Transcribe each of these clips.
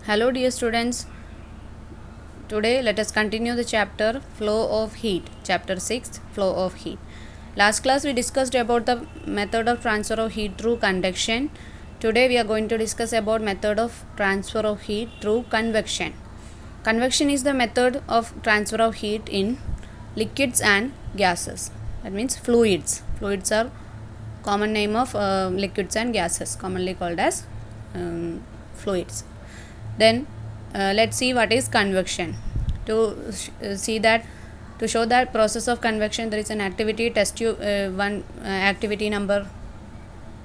Hello dear students, today let us continue the chapter Flow of Heat, chapter 6 Flow of Heat. Last class we discussed about the method of transfer of heat through conduction. Today we are going to discuss about method of transfer of heat through convection. Convection is the method of transfer of heat in liquids and gases. That means fluids. Fluids are common name of liquids and gases, commonly called as fluids. Then let's see what is convection. To show that process of convection, there is an activity test tube activity number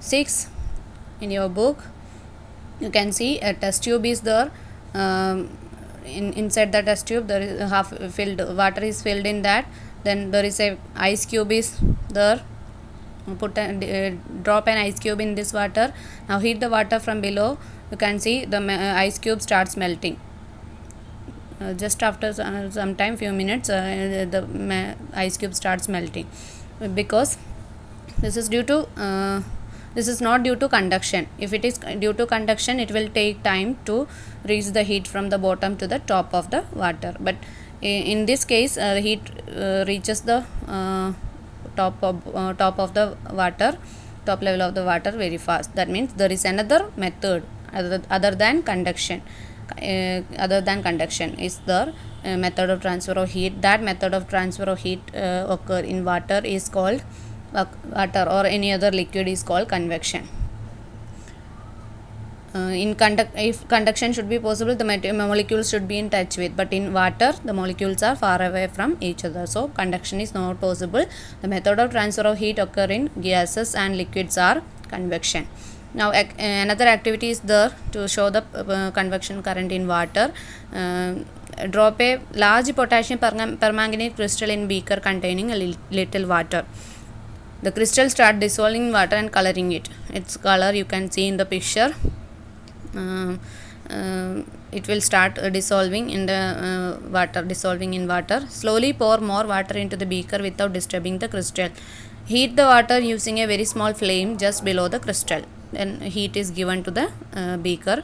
6 in your book. You can see a test tube is there. Inside the test tube there is half filled water is filled in that. Then there is a ice cube is there. Drop an ice cube in this water. Now heat the water from below. You can see the ice cube starts melting. Just after some time, few minutes, the ice cube starts melting, because this is due to this is not due to conduction. If it is due to conduction, it will take time to reach the heat from the bottom to the top of the water. But in this case, the heat reaches the top of the water, top level of the water very fast. That means there is another method other than conduction. Is the method of transfer of heat. That method of transfer of heat occur in water is called water, or any other liquid is called convection. If conduction should be possible, the molecules should be in touch with, but in water the molecules are far away from each other, so conduction is not possible. The method of transfer of heat occur in gases and liquids are convection. Now another activity is there to show the convection current in water. Drop a large potassium permanganate crystal in beaker containing a little water. The crystal start dissolving in water and coloring it. Its color you can see in the picture. It will start dissolving in the water. Slowly pour more water into the beaker without disturbing the crystal. Heat the water using a very small flame just below the crystal. Then heat is given to the beaker.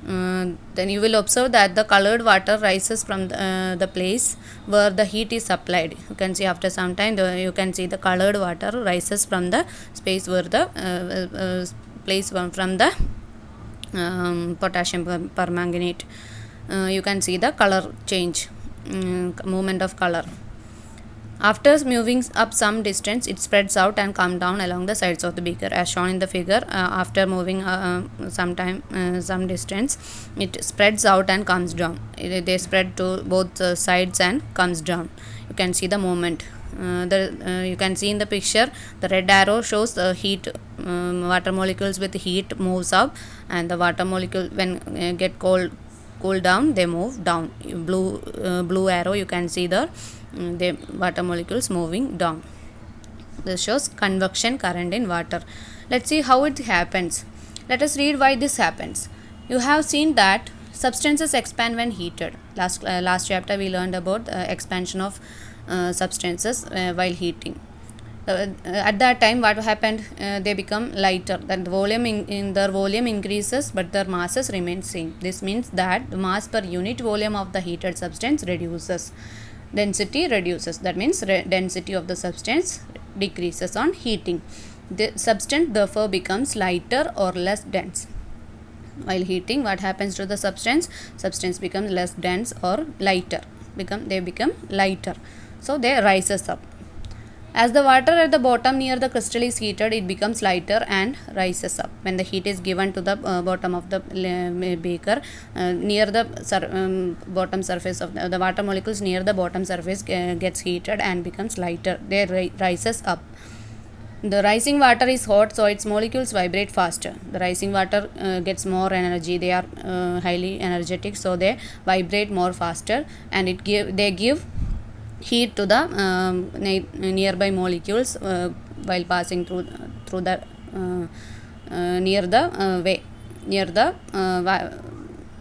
Then you will observe that the colored water rises from the place where the heat is applied. You can see after some time you can see the colored water rises from the space where the place from the potassium permanganate. You can see the color change, movement of color. After moving up some distance, it spreads out and comes down along the sides of the beaker, as shown in the figure. After moving some distance, it spreads out and comes down. They spread to both sides and comes down. You can see the movement. You can see in the picture the red arrow shows the heat. Water molecules with heat moves up, and the water molecule when get cool down, they move down. Blue arrow you can see the water molecules moving down. This shows convection current in water. Let's see how it happens. Let us read why this happens. You have seen that substances expand when heated. Last chapter we learned about the expansion of substances while heating. At that time what happened, they become lighter. Then the volume in their volume increases, but their masses remain same. This means that the mass per unit volume of the heated substance reduces. Density reduces. That means density of the substance decreases on heating. The substance therefore becomes lighter or less dense. While heating, what happens to the substance? Substance becomes less dense or lighter. They become lighter. So they rises up. As the water at the bottom near the crystal is heated, it becomes lighter and rises up. When the heat is given to the bottom of the beaker, near the bottom surface of the water molecules near the bottom surface gets heated and becomes lighter. They rises up. The rising water is hot, so its molecules vibrate faster. The rising water gets more energy. They are highly energetic, so they vibrate more faster, and they give heat to the nearby molecules while passing through the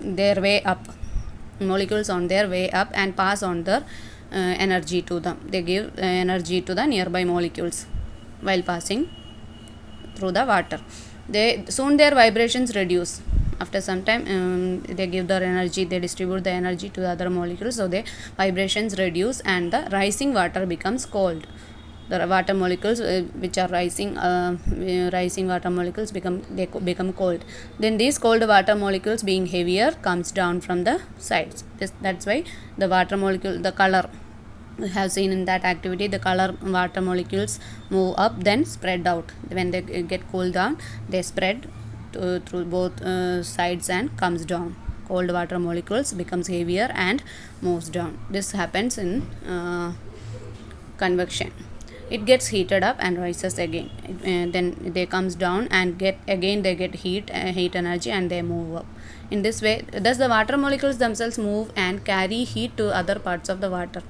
their way up. Molecules on their way up and pass on their energy to them. They give energy to the nearby molecules while passing through the water. Soon their vibrations reduce. After some time, they give their energy, they distribute the energy to the other molecules, so the vibrations reduce and the rising water becomes cold. The water molecules which are rising water molecules become cold. Then these cold water molecules being heavier comes down from the sides. That's why the water molecule, the color we have seen in that activity, the color water molecules move up then spread out. When they get cooled down, they spread through both sides and comes down. Cold water molecules becomes heavier and moves down. This happens in convection. It gets heated up and rises again. Then they comes down and they get heat energy, and they move up. In this way, thus the water molecules themselves move and carry heat to other parts of the water.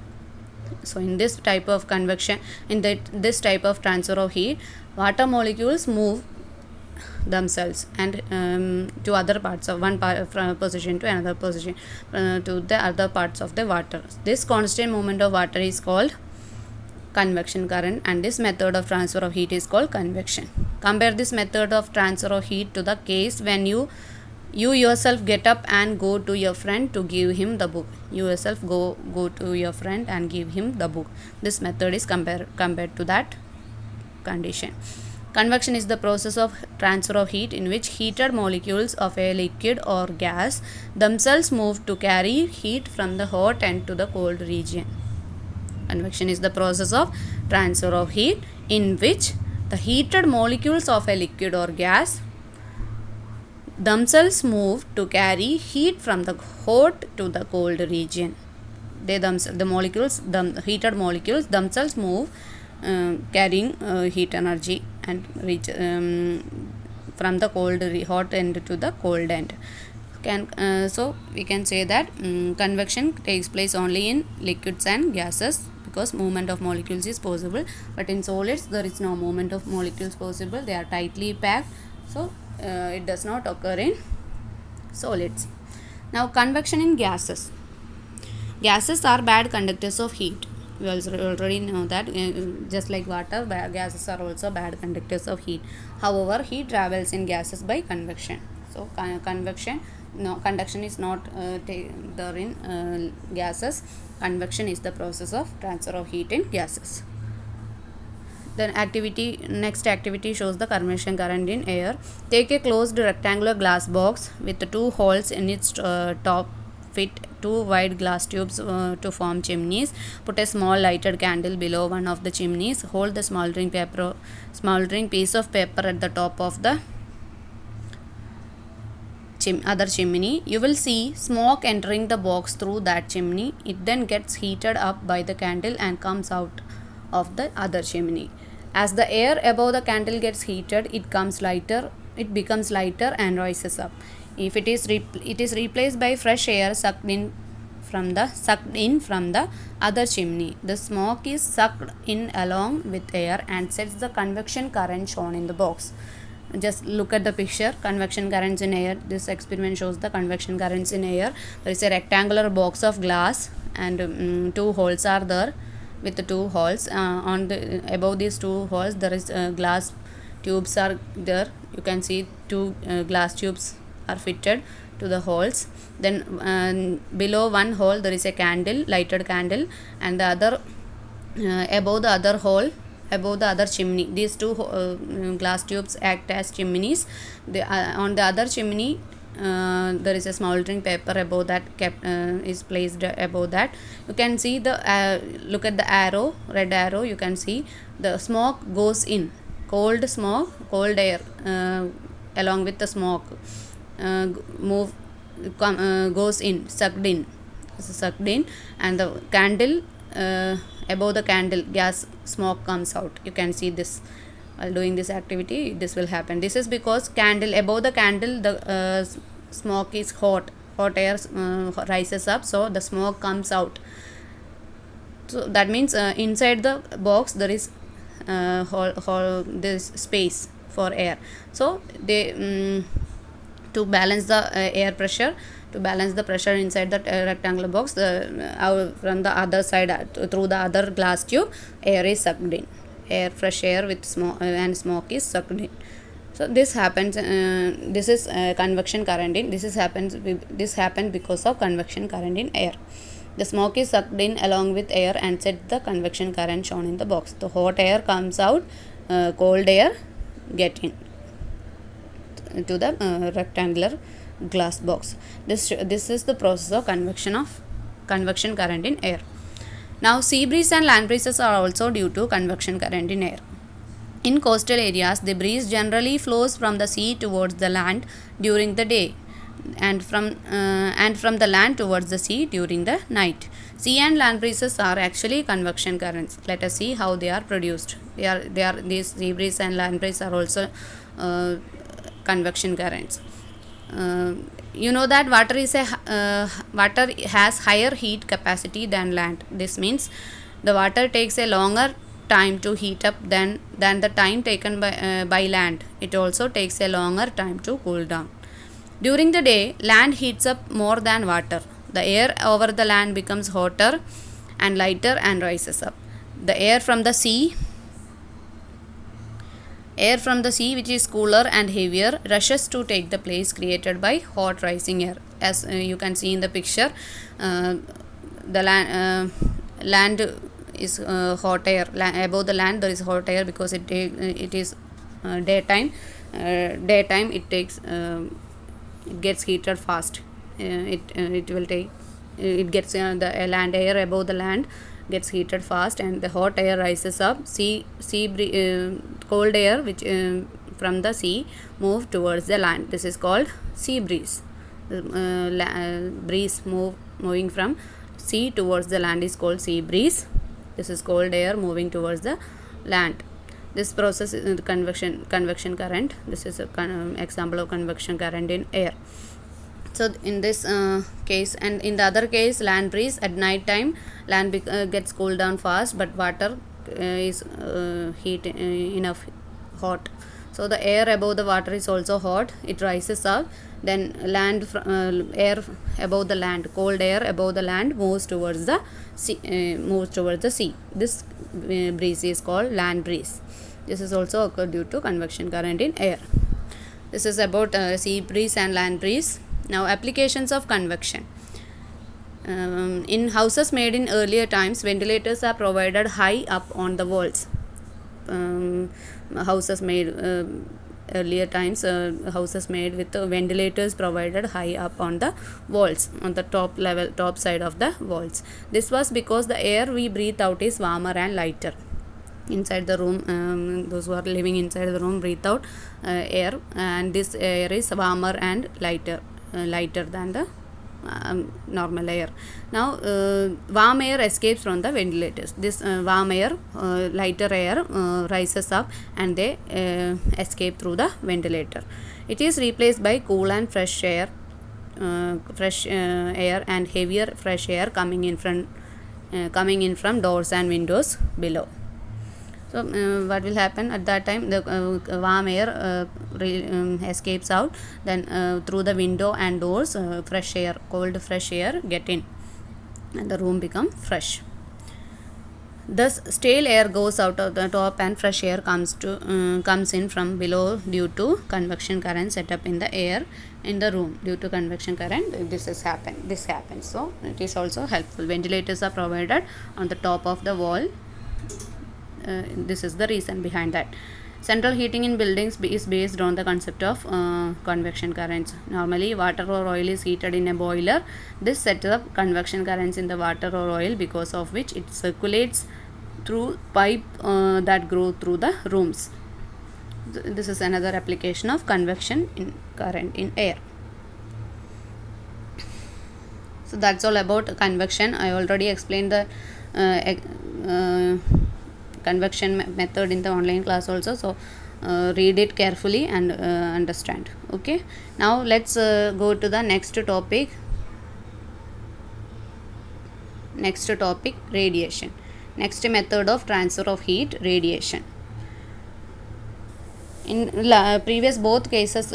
So in this type of convection, this type of transfer of heat, water molecules move themselves and to other parts of one part, from position to another position, to the other parts of the water. This constant movement of water is called convection current, and this method of transfer of heat is called convection. Compare this method of transfer of heat to the case when you yourself get up and go to your friend to give him the book. You yourself go to your friend and give him the book. This method is compared to that condition. Convection is the process of transfer of heat in which heated molecules of a liquid or gas themselves move to carry heat from the hot end to the cold region. Convection is the process of transfer of heat in which the heated molecules of a liquid or gas themselves move to carry heat from the hot to the cold region. The heated molecules themselves move carrying heat energy and reach from the hot end to the cold end. So we can say that convection takes place only in liquids and gases, because movement of molecules is possible, but in solids there is no movement of molecules possible. They are tightly packed, so it does not occur in solids. Now convection in gases. Gases are bad conductors of heat. We already know that just like water, gases are also bad conductors of heat. However, heat travels in gases by convection. So conduction is not there in gases. Convection is the process of transfer of heat in gases. Then next activity shows the convection current in air. Take a closed rectangular glass box with 2 holes in its top. Fit 2 wide glass tubes to form chimneys. Put a small lighted candle below one of the chimneys. Hold the smoldering piece of paper at the top of the other chimney. You will see smoke entering the box through that chimney. It then gets heated up by the candle and comes out of the other chimney. As the air above the candle gets heated, it becomes lighter and rises up. If it is replaced by fresh air sucked in from the other chimney. The smoke is sucked in along with air and sets the convection current shown in the box. Just look at the picture. Convection currents in air. This experiment shows the convection currents in air. There is a rectangular box of glass and 2 holes are there with the 2 holes. Above these 2 holes there is glass tubes are there. You can see 2 glass tubes are fitted to the holes. Then below one hole there is a lighted candle, and the other above the other chimney. These 2 glass tubes act as chimneys. On the other chimney there is a smoldering paper above that is placed above that. You can see look at the red arrow. You can see the smoke goes in. Cold air along with the smoke goes in, sucked in, and the candle above the candle, gas smoke comes out. You can see this while doing this activity. This will happen. This is because above the candle the smoke is hot air rises up, so the smoke comes out. So that means inside the box there is this space for air. So they to balance the air pressure, to balance the pressure inside the rectangular box, from the other side through the other glass tube, air is sucked in. Fresh air with smoke is sucked in. So this happens. This is convection current in. This happened because of convection current in air. The smoke is sucked in along with air and set the convection current shown in the box. The hot air comes out, cold air get in to the rectangular glass box. This is the process of convection current in air. Now sea breeze and land breezes are also due to convection current in air. In coastal areas, the breeze generally flows from the sea towards the land during the day, and from the land towards the sea during the night. Sea and land breezes are actually convection currents. Let us see how they are produced. These sea breeze and land breeze are also convection currents. You know that water has higher heat capacity than land. This means the water takes a longer time to heat up than the time taken by land. It also takes a longer time to cool down. During the day, land heats up more than water. The air over the land becomes hotter and lighter and rises up. The air from the sea, which is cooler and heavier, rushes to take the place created by hot rising air. As you can see in the picture, the land is hot air. Above the land there is hot air because it is daytime. Daytime it gets heated fast. It gets the land air above the land gets heated fast, and the hot air rises up. Cold air which from the sea move towards the land. This is called sea breeze. The breeze moving from sea towards the land is called sea breeze. This is cold air moving towards the land. This process is convection current. This is an example of convection current in air. So in this case, and in the other case, land breeze, at night time land gets cooled down fast, but water is heat enough hot. So the air above the water is also hot. It rises up. Then air above the land, cold air above the land moves towards the sea. This breeze is called land breeze. This is also occurred due to convection current in air. This is about sea breeze and land breeze. Now applications of convection. In houses made in earlier times, ventilators are provided high up on the walls. Houses made earlier times, houses made with ventilators provided high up on the walls, on the top side of the walls. This was because the air we breathe out is warmer and lighter. Inside the room, those who are living inside the room breathe out air, and this air is warmer and lighter than the normal air. Now warm air escapes from the ventilators. This warm air, lighter air rises up and they escape through the ventilator. It is replaced by cool and fresh air and heavier fresh air coming in from doors and windows below. So what will happen at that time? The warm air escapes out, then through the window and doors, cold fresh air get in, and the room become fresh. Thus stale air goes out of the top and fresh air comes in from below due to convection current set up in the air in the room. Due to convection current, this happens. So it is also helpful. Ventilators are provided on the top of the wall. This is the reason behind that. Central heating in buildings is based on the concept of convection currents. Normally water or oil is heated in a boiler. This sets up convection currents in the water or oil, because of which it circulates through pipe that grow through the rooms. This is another application of convection current in air. So that's all about convection. I already explained the convection method in the online class also, so read it carefully and understand. Okay, now let's go to the next topic. Radiation. Next method of transfer of heat, radiation. In previous both cases,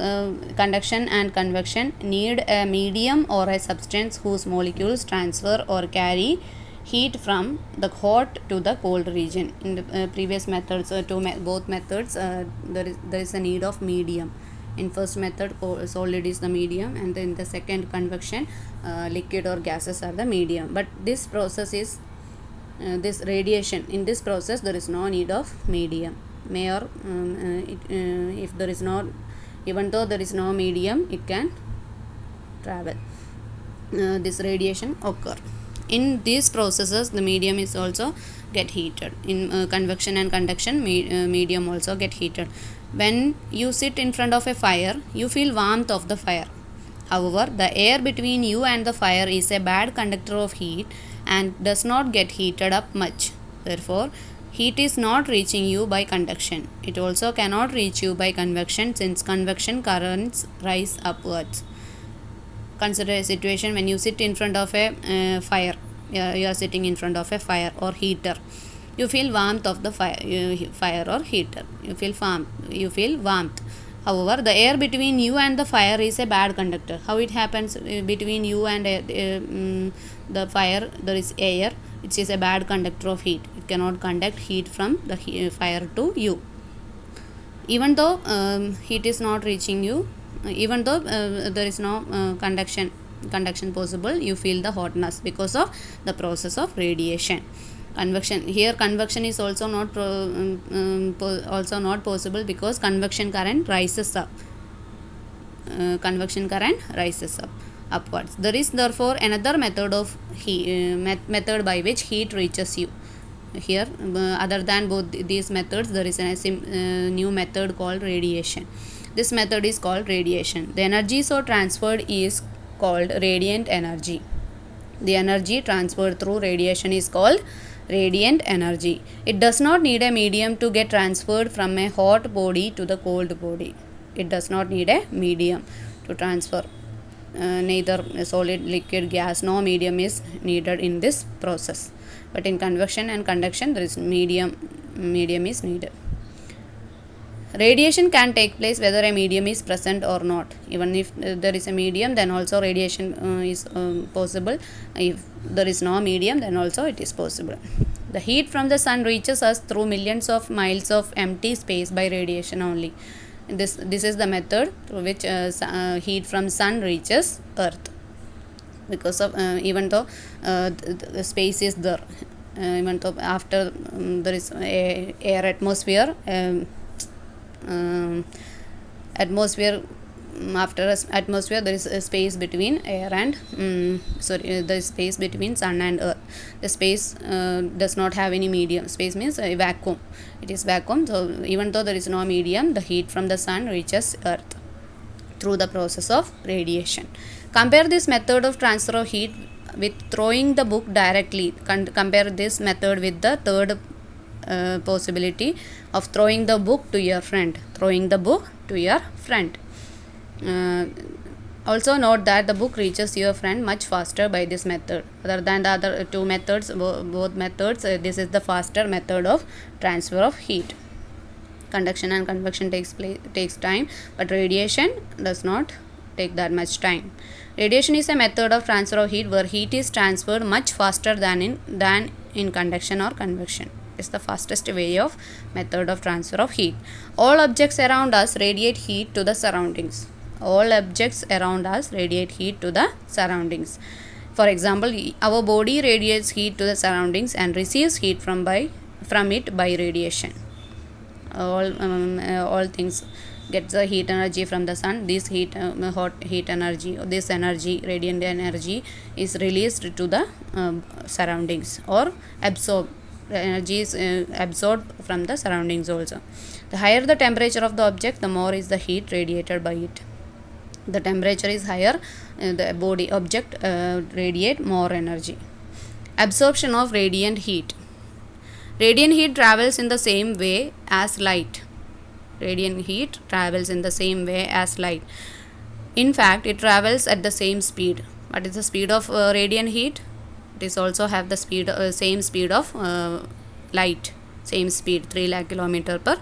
conduction and convection need a medium or a substance whose molecules transfer or carry heat from the hot to the cold region. In the previous methods, both methods, there is a need of medium. In first method, solid is the medium, and then the second convection, liquid or gases are the medium. But this process is this radiation. In this process, there is no need of medium. If there is no, even though there is no medium, it can travel. This radiation occur. In these processes, the medium is also get heated. In convection and conduction, medium also get heated. When you sit in front of a fire, you feel warmth of the fire. However, the air between you and the fire is a bad conductor of heat and does not get heated up much. Therefore, heat is not reaching you by conduction. It also cannot reach you by convection, since convection currents rise upwards. Consider a situation when you sit in front of a fire. You are sitting in front of a fire or heater. You feel warmth of the fire or heater. You feel warmth. However, the air between you and the fire is a bad conductor. How it happens? Between you and the fire, there is air, which is a bad conductor of heat. It cannot conduct heat from the fire to you. Even though heat is not reaching you, even though there is no conduction possible, you feel the hotness because of the process of radiation. Convection is also not possible, because convection current rises up. Upwards. There is therefore another method of method by which heat reaches you. Here, other than both these methods, there is a new method called radiation. This method is called radiation. The energy so transferred is called radiant energy. The energy transferred through radiation is called radiant energy. It does not need a medium to get transferred from a hot body to the cold body. It does not need a medium to transfer. Neither solid, liquid, gas, no medium is needed in this process. But in convection and conduction, there is medium is needed. Radiation can take place whether a medium is present or not. Even if there is a medium, then also radiation is possible. If there is no medium, then also it is possible. The heat from the sun reaches us through millions of miles of empty space by radiation only. This is the method through which heat from sun reaches earth, because of even though the space is there, even though after there is a air atmosphere. After atmosphere, there is a space between air and there is space between sun and earth. The space does not have any medium. Space means a vacuum. It is vacuum. So even though there is no medium, the heat from the sun reaches earth through the process of radiation. Compare this method of transfer of heat with throwing the book directly. Compare this method with the third possibility of throwing the book to your friend. Also note that the book reaches your friend much faster by this method. Other than the other two methods, both methods, this is the faster method of transfer of heat. Conduction and convection takes time, but radiation does not take that much time. Radiation is a method of transfer of heat where heat is transferred much faster than in conduction or convection. Is the fastest way of method of transfer of heat. All objects around us radiate heat to the surroundings. For example, our body radiates heat to the surroundings and receives heat from it by radiation. All things get the heat energy from the sun. This hot heat energy, this energy, radiant energy, is released to the surroundings or absorbed. Energy is absorbed from the surroundings also. The higher the temperature of the object, the more is the heat radiated by it. The temperature is higher, the object radiate more energy. Absorption of radiant heat. Radiant heat travels in the same way as light. In fact, it travels at the same speed. What is the speed of radiant heat? It is also have the same speed of light. Same speed, 3 lakh km per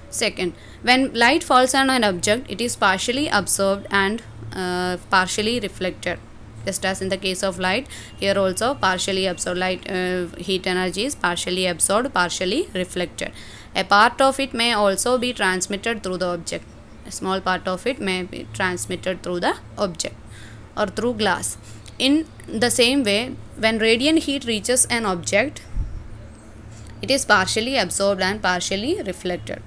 second. When light falls on an object, it is partially absorbed and partially reflected. Just as in the case of light, here also partially absorbed. Light heat energy is partially absorbed, partially reflected. A part of it may also be transmitted through the object. A small part of it may be transmitted through the object or through glass. In the same way, when radiant heat reaches an object, it is partially absorbed and partially reflected.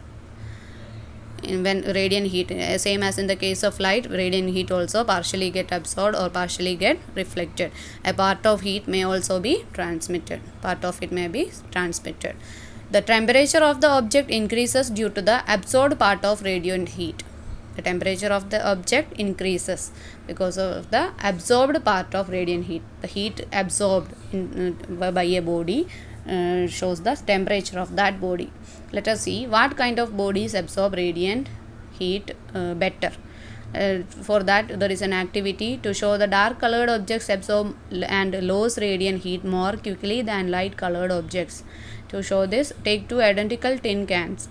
When radiant heat, same as in the case of light, radiant heat also partially get absorbed or partially get reflected. A part of heat may also be transmitted. Part of it may be transmitted. The temperature of the object increases due to the absorbed part of radiant heat. The temperature of the object increases because of the absorbed part of radiant heat. The heat absorbed by a body shows the temperature of that body. Let us see what kind of bodies absorb radiant heat better. For that, there is an activity to show the dark colored objects absorb and lose radiant heat more quickly than light colored objects. To show this, take two identical tin cans.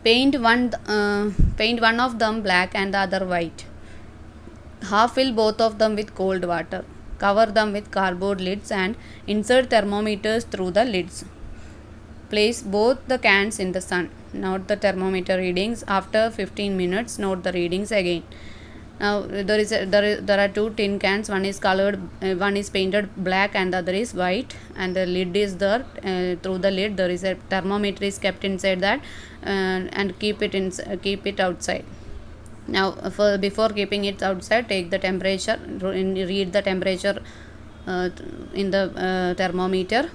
Paint one of them black and the other white. Half fill both of them with cold water. Cover them with cardboard lids and insert thermometers through the lids. Place both the cans in the sun. Note the thermometer readings. After 15 minutes, note the readings again. Now there are two tin cans. One is colored, one is painted black and the other is white, and the lid is there. Through the lid there is a thermometer is kept inside that, and keep it outside. Now before keeping it outside, take the temperature, read the temperature in the thermometer.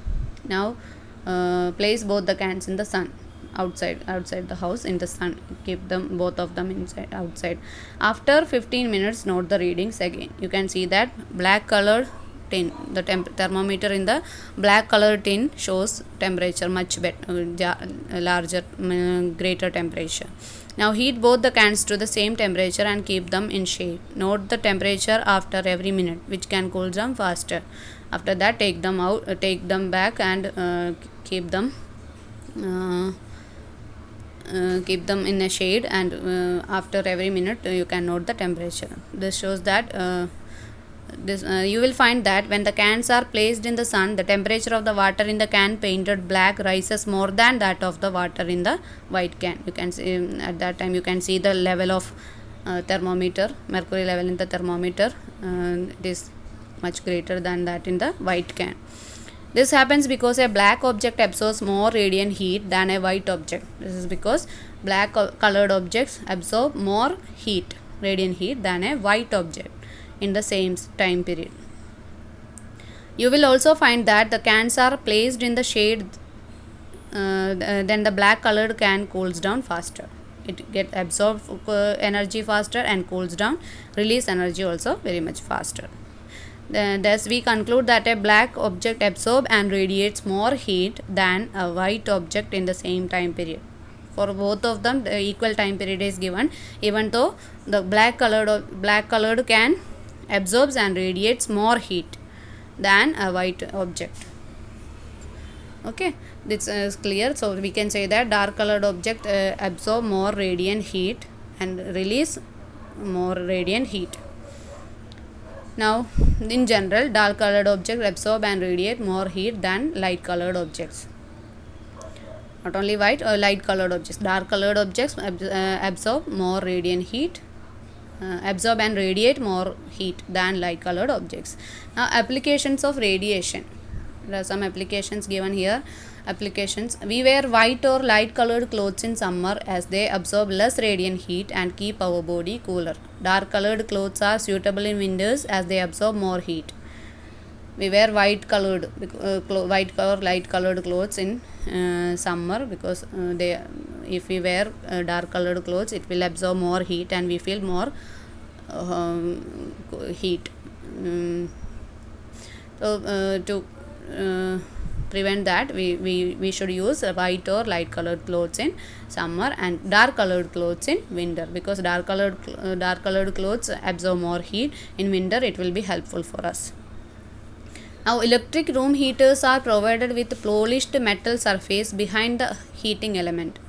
Now place both the cans in the sun, outside the house in the sun. Keep them, both of them, outside. After 15 minutes, note the readings again. You can see that black colored tin, the thermometer in the black colored tin shows temperature much better, larger, greater temperature. Now heat both the cans to the same temperature and keep them in shade. Note the temperature after every minute, which can cool them faster. After that, take them back and keep them in a shade, and after every minute you can note the temperature. This shows that you will find that when the cans are placed in the sun, the temperature of the water in the can painted black rises more than that of the water in the white can. You can see at that time you can see the level of thermometer, mercury level in the thermometer. It is much greater than that in the white can. This happens because a black object absorbs more radiant heat than a white object. This is because black colored objects absorb more heat, radiant heat, than a white object in the same time period. You will also find that the cans are placed in the shade, then the black colored can cools down faster. It gets absorbed energy faster and cools down, release energy also very much faster. Thus we conclude that a black object absorbs and radiates more heat than a white object in the same time period. For both of them, the equal time period is given, even though the black colored can absorbs and radiates more heat than a white object. Okay, this is clear. So we can say that dark colored object absorb more radiant heat and release more radiant heat. Now, in general, dark colored objects absorb and radiate more heat than light colored objects. Not only white or light colored objects, dark colored objects absorb more radiant heat, absorb and radiate more heat than light colored objects. Now, applications of radiation. There are some applications given here. Applications: we wear white or light colored clothes in summer as they absorb less radiant heat and keep our body cooler. Dark colored clothes are suitable in winters as they absorb more heat. We wear white or light colored clothes in summer because if we wear dark colored clothes, it will absorb more heat and we feel more heat. To prevent that, we should use white or light colored clothes in summer and dark colored clothes in winter, because dark colored clothes absorb more heat. In winter it will be helpful for us. Now, electric room heaters are provided with polished metal surface behind the heating element.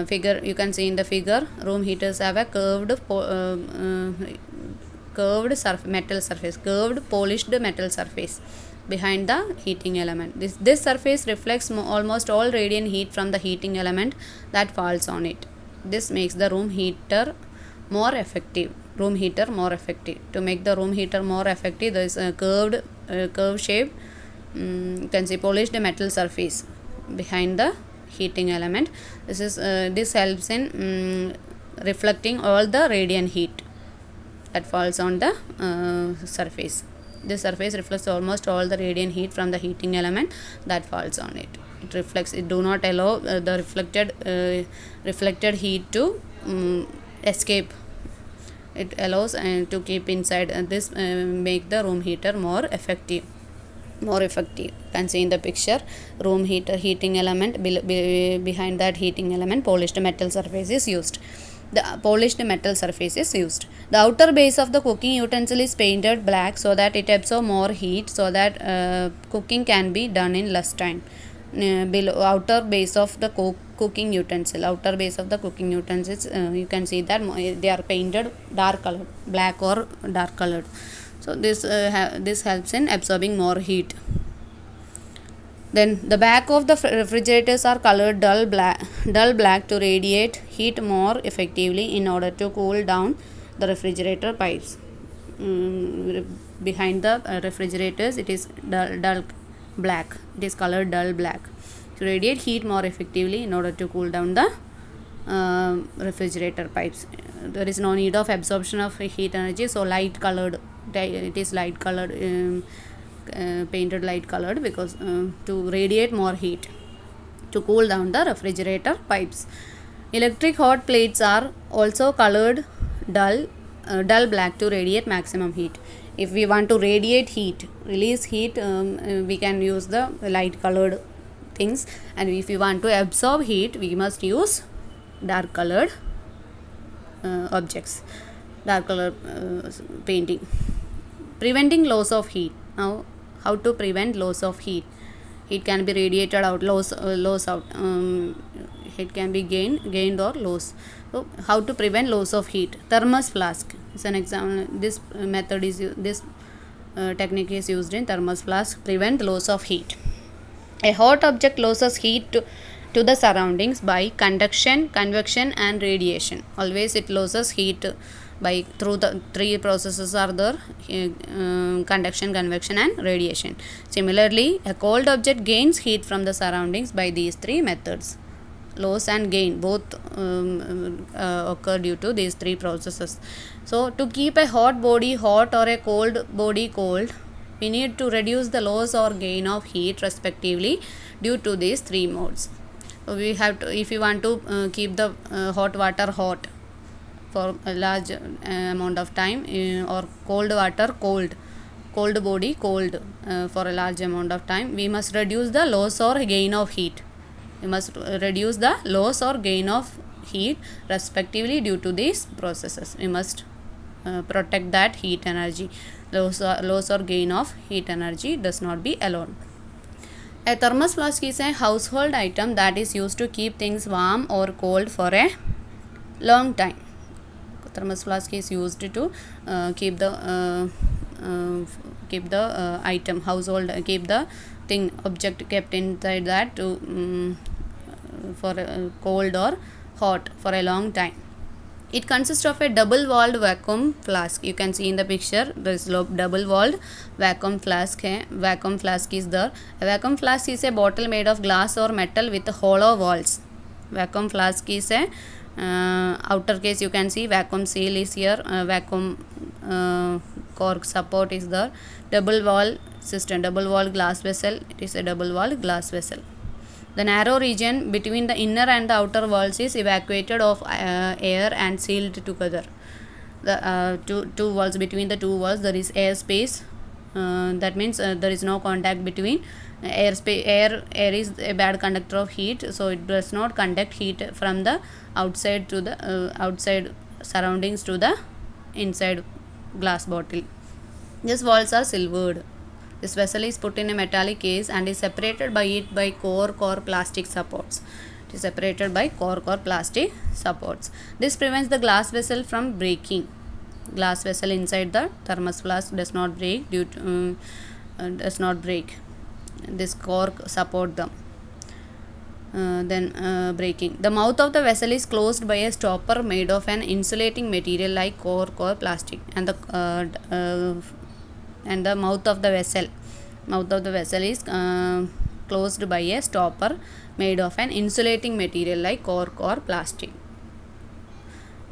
Figure, you can see in the figure, room heaters have a curved metal surface, curved polished metal surface behind the heating element. This surface reflects almost all radiant heat from the heating element that falls on it. This makes the room heater more effective. To make the room heater more effective, there is a curve shape, you can see polished metal surface behind the heating element. This helps in reflecting all the radiant heat that falls on the surface. This surface reflects almost all the radiant heat from the heating element that falls on it. It do not allow the reflected heat to escape. It allows to keep inside, this make the room heater more effective. You can see in the picture, room heater heating element, behind that heating element polished metal surface is used. The outer base of the cooking utensil is painted black so that it absorbs more heat, so that cooking can be done in less time. Below outer base of the cooking utensils, you can see that they are painted dark colored, black or dark colored. So this helps in absorbing more heat. Then the back of the refrigerators are colored dull black to radiate heat more effectively in order to cool down the refrigerator pipes. Behind the refrigerators, it is dull black. It is colored dull black to radiate heat more effectively in order to cool down the refrigerator pipes. There is no need of absorption of heat energy, so light colored. It is light colored, painted light colored, because to radiate more heat to cool down the refrigerator pipes. Electric hot plates are also colored dull black to radiate maximum heat. If we want to radiate heat, release heat, we can use the light colored things, and if we want to absorb heat, we must use dark colored objects, dark color painting. Preventing loss of heat. Now, how to prevent loss of heat? Heat can be radiated out, loss out. Heat can be gained or loss. So, how to prevent loss of heat? Thermos flask is an example. This technique is used in thermos flask. Prevent loss of heat. A hot object loses heat to the surroundings by conduction, convection, and radiation. Always it loses heat through the three processes are there: conduction, convection, and radiation. Similarly, a cold object gains heat from the surroundings by these three methods. Loss and gain both occur due to these three processes. So, to keep a hot body hot or a cold body cold, we need to reduce the loss or gain of heat respectively due to these three modes. So, we have to, if you want to keep the hot water hot for a large amount of time, or cold water cold body cold for a large amount of time, we must reduce the loss or gain of heat. We must reduce the loss or gain of heat respectively due to these processes. We must protect that heat energy. Loss or gain of heat energy does not be allowed. A thermos flask is a household item that is used to keep things warm or cold for a long time. Thermos flask is used to keep the item, household, keep the thing, object kept inside that to for cold or hot for a long time. It consists of a double-walled vacuum flask. You can see in the picture, there is double-walled vacuum flask. Vacuum flask is there. A vacuum flask is a bottle made of glass or metal with hollow walls. Vacuum flask is a outer case. You can see vacuum seal is here. Vacuum cork support is there. Double wall system, double wall glass vessel. It is a double wall glass vessel. The narrow region between the inner and the outer walls is evacuated of air and sealed together. The two walls, between the two walls there is air space. That means there is no contact between air space. Air is a bad conductor of heat, so it does not conduct heat from the outside to the outside surroundings to the inside glass bottle. These walls are silvered. This vessel is put in a metallic case and is separated by it by cork or plastic supports. It is separated by cork or plastic supports. This prevents the glass vessel from breaking. glass vessel inside the thermos flask does not break this cork support them breaking. The mouth of the vessel is closed by a stopper made of an insulating material like cork or plastic, and the mouth of the vessel is closed by a stopper made of an insulating material like cork or plastic.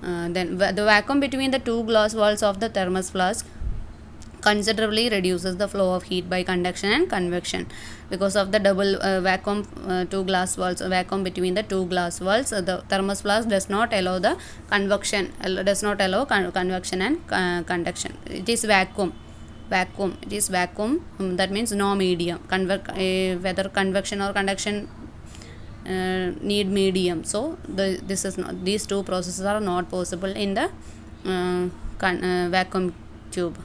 Then the vacuum between the two glass walls of the thermos flask considerably reduces the flow of heat by conduction and convection. Because of the double vacuum vacuum between the two glass walls, the thermos flask does not allow convection and conduction. It is vacuum, that means no medium. Whether convection or conduction need medium, so these two processes are not possible in the vacuum tube.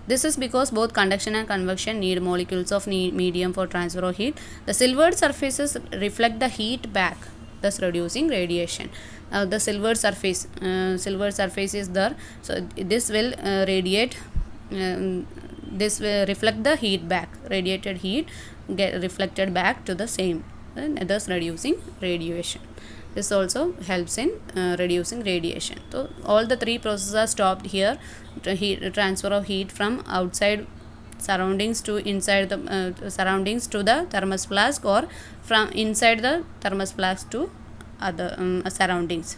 This is because both conduction and convection need molecules of medium for transfer of heat. The silvered surfaces reflect the heat back, thus reducing radiation. The silver surface is there, so this will radiate. This will reflect the heat back. Radiated heat get reflected back to the same, thus reducing radiation. This also helps in reducing radiation. So all the three processes are stopped here. Transfer of heat from outside surroundings to inside the surroundings to the thermos flask, or from inside the thermos flask to other surroundings.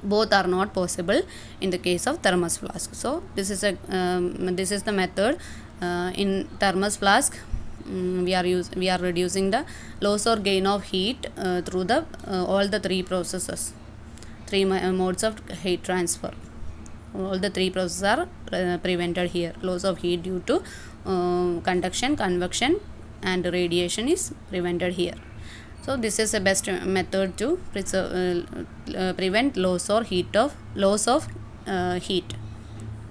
Both are not possible in the case of thermos flask. So this is the method in thermos flask. We are reducing the loss or gain of heat through the all the three processes, modes of heat transfer. All the three processes are prevented here. Loss of heat due to conduction, convection and radiation is prevented here. So this is the best method to prevent loss of heat.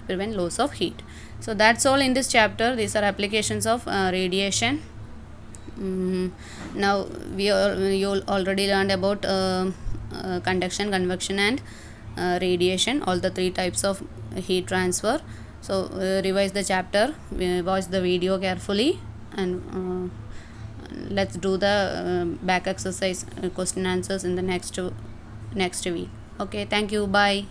Prevent loss of heat. So that's all in this chapter. These are applications of radiation. Now you already learned about conduction, convection and radiation, all the three types of heat transfer. So revise the chapter, watch the video carefully, and let's do the back exercise question answers in the next week. Okay, thank you, bye.